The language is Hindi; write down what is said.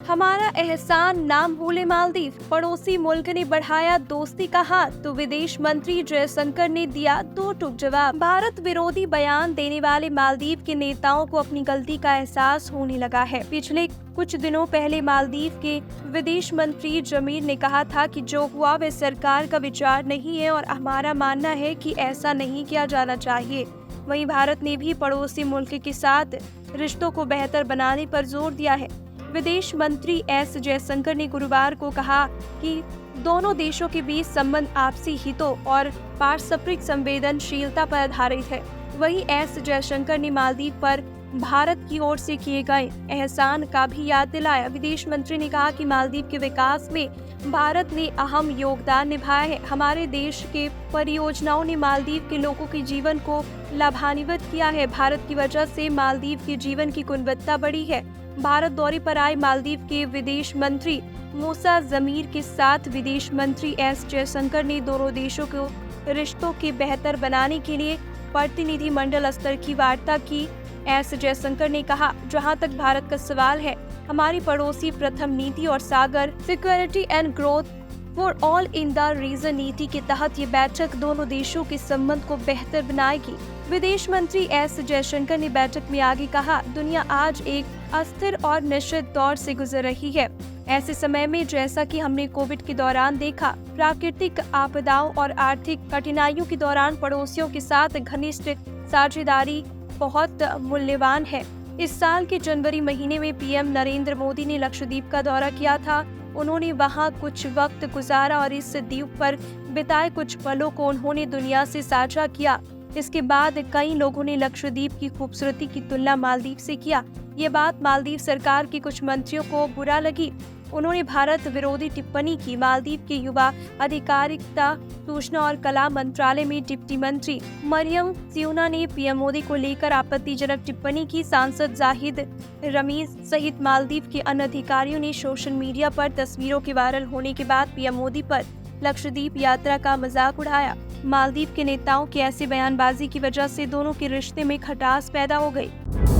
हमारा एहसान नाम भूले मालदीव, पड़ोसी मुल्क ने बढ़ाया दोस्ती का हाथ, तो विदेश मंत्री जयशंकर ने दिया दो टूक जवाब। भारत विरोधी बयान देने वाले मालदीव के नेताओं को अपनी गलती का एहसास होने लगा है। पिछले कुछ दिनों पहले मालदीव के विदेश मंत्री जमीर ने कहा था कि जो हुआ वह सरकार का विचार नहीं है और हमारा मानना है कि ऐसा नहीं किया जाना चाहिए। वहीं भारत ने भी पड़ोसी मुल्क के साथ रिश्तों को बेहतर बनाने पर जोर दिया है। विदेश मंत्री एस जयशंकर ने गुरुवार को कहा कि दोनों देशों के बीच संबंध आपसी हितों और पारस्परिक संवेदनशीलता पर आधारित है। वहीं एस जयशंकर ने मालदीव पर भारत की ओर से किए गए एहसान का भी याद दिलाया। विदेश मंत्री ने कहा कि मालदीव के विकास में भारत ने अहम योगदान निभाया है। हमारे देश के परियोजनाओं ने मालदीव के लोगों के जीवन को लाभान्वित किया है। भारत की वजह से मालदीव के जीवन की गुणवत्ता बढ़ी है। भारत दौरे पर आए मालदीव के विदेश मंत्री मूसा जमीर के साथ विदेश मंत्री एस जयशंकर ने दोनों देशों को रिश्तों के बेहतर बनाने के लिए प्रतिनिधिमंडल स्तर की वार्ता की। एस जयशंकर ने कहा, जहां तक भारत का सवाल है, हमारी पड़ोसी प्रथम नीति और Sagar security and growth for all in the region नीति के तहत ये बैठक दोनों देशों के संबंध को बेहतर बनाएगी। विदेश मंत्री एस जयशंकर ने बैठक में आगे कहा, दुनिया आज एक अस्थिर और निश्चित दौर से गुजर रही है। ऐसे समय में जैसा कि हमने कोविड के दौरान देखा, प्राकृतिक आपदाओं और आर्थिक कठिनाइयों के दौरान पड़ोसियों के साथ घनिष्ठ साझेदारी बहुत मूल्यवान है। इस साल के जनवरी महीने में पीएम नरेंद्र मोदी ने लक्षद्वीप का दौरा किया था। उन्होंने वहां कुछ वक्त गुजारा और इस द्वीप पर बिताए कुछ पलों को उन्होंने दुनिया से साझा किया। इसके बाद कई लोगों ने लक्षद्वीप की खूबसूरती की तुलना मालदीव से किया। ये बात मालदीव सरकार के कुछ मंत्रियों को बुरा लगी। उन्होंने भारत विरोधी टिप्पणी की। मालदीव के युवा अधिकारिता, सूचना और कला मंत्रालय में डिप्टी मंत्री मरियम सियूना ने पीएम मोदी को लेकर आपत्तिजनक टिप्पणी की। सांसद जाहिद रमीज सहित मालदीव के अन्य अधिकारियों ने सोशल मीडिया पर तस्वीरों के वायरल होने के बाद पीएम मोदी पर लक्षद्वीप यात्रा का मजाक उड़ाया। मालदीव के नेताओं की ऐसी बयानबाजी की वजह से दोनों के रिश्ते में खटास पैदा हो गई।